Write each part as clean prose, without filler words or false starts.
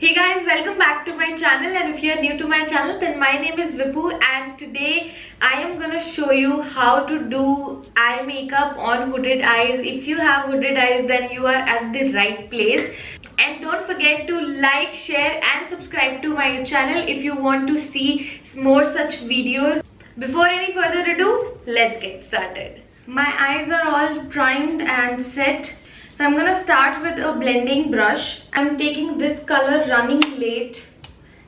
Hey guys, welcome back to my channel, and if you are new to my channel then my name is Vippu, and today I am gonna show you how to do eye makeup on hooded eyes. If you have hooded eyes then you are at the right place, and don't forget to like, share and subscribe to my channel if you want to see more such videos. Before any further ado, let's get started. My eyes are all primed and set. So I'm gonna start with a blending brush. I'm taking this color Running Late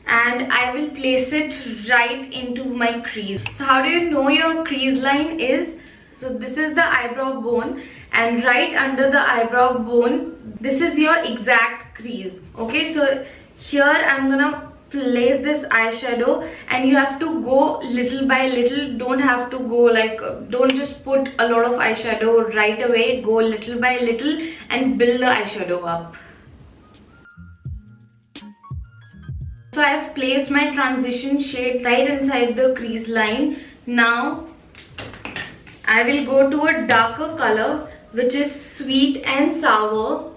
and I will place it right into my crease. So how do you know your crease line is? So this is the eyebrow bone, and right under the eyebrow bone, this is your exact crease. Okay, so here I'm gonna place this eyeshadow, and you have to go little by little. Don't have to go like, don't just put a lot of eyeshadow right away. Go little by little and build the eyeshadow up. So I have placed my transition shade right inside the crease line. Now I will go to a darker color which is Sweet and Sour,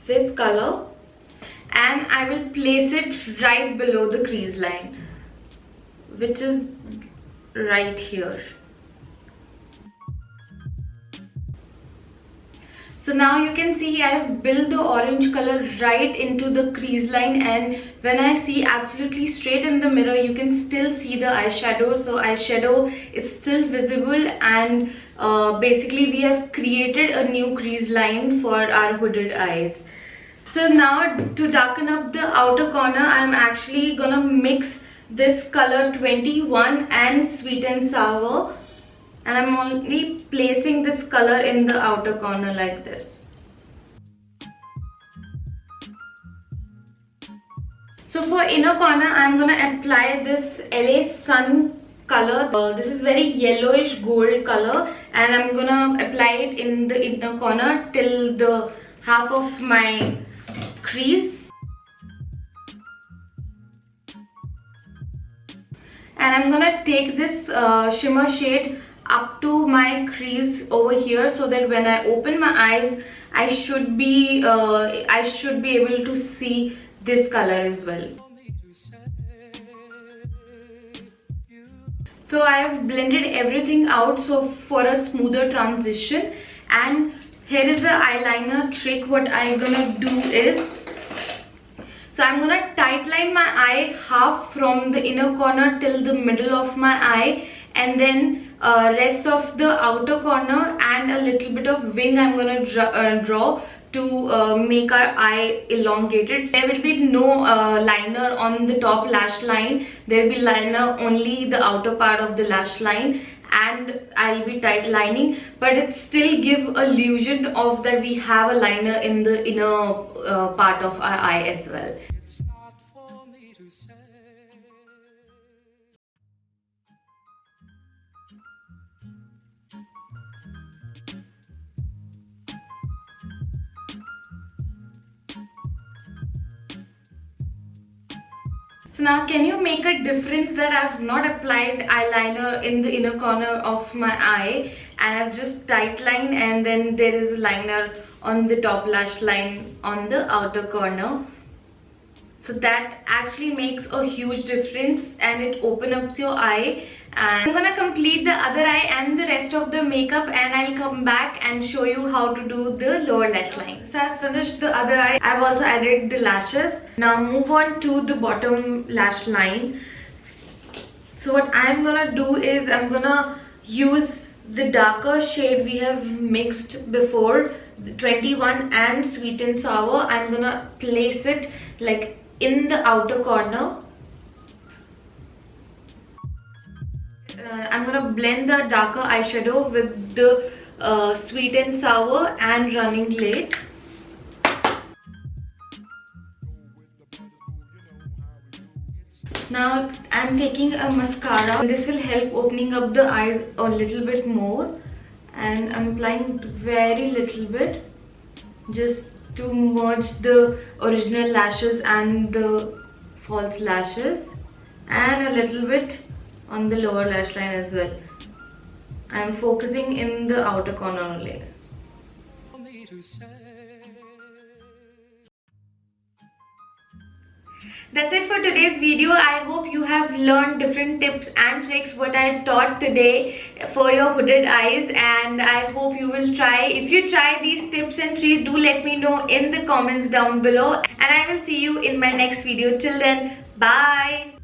this color, and I will place it right below the crease line, which is right here. So now you can see I have built the orange color right into the crease line, and when I see absolutely straight in the mirror, you can still see the eyeshadow. So eyeshadow is still visible, and basically we have created a new crease line for our hooded eyes. So now to darken up the outer corner, I'm actually gonna mix this color 21 and Sweet and Sour, and I'm only placing this color in the outer corner like this. So for inner corner, I'm gonna apply this LA Sun color. This is very yellowish gold color, and I'm gonna apply it in the inner corner till the half of my crease. And I'm gonna take this shimmer shade up to my crease over here, so that when I open my eyes, I should be able to see this color as well. So I have blended everything out so for a smoother transition, and here is the eyeliner trick. What I'm gonna do is, so I'm gonna tight line my eye half from the inner corner till the middle of my eye, and then rest of the outer corner and a little bit of wing I'm gonna draw to make our eye elongated. There will be no liner on the top lash line. There will be liner only the outer part of the lash line, and I'll be tight lining, but it still give illusion of that we have a liner in the inner part of our eye as well. It's not for me to say. So now can you make a difference that I've not applied eyeliner in the inner corner of my eye, and I've just tight lined, and then there is a liner on the top lash line on the outer corner. So that actually makes a huge difference, and it opens up your eye. And I'm gonna complete the other eye and the rest of the makeup, and I'll come back and show you how to do the lower lash line. So I've finished the other eye. I've also added the lashes. Now move on to the bottom lash line. So what I'm gonna do is, I'm gonna use the darker shade we have mixed before, the 21 and Sweet and Sour. I'm gonna place it like in the outer corner. I'm gonna blend the darker eyeshadow with the Sweet and Sour and Running Late. Now I'm taking a mascara. This will help opening up the eyes a little bit more, and I'm applying very little bit just to merge the original lashes and the false lashes, and a little bit on the lower lash line as well. I'm focusing in the outer corner only. That's it for today's video. I hope you have learned different tips and tricks what I've taught today for your hooded eyes, and I hope you will try. If you try these tips and tricks, do let me know in the comments down below, and I will see you in my next video. Till then, bye.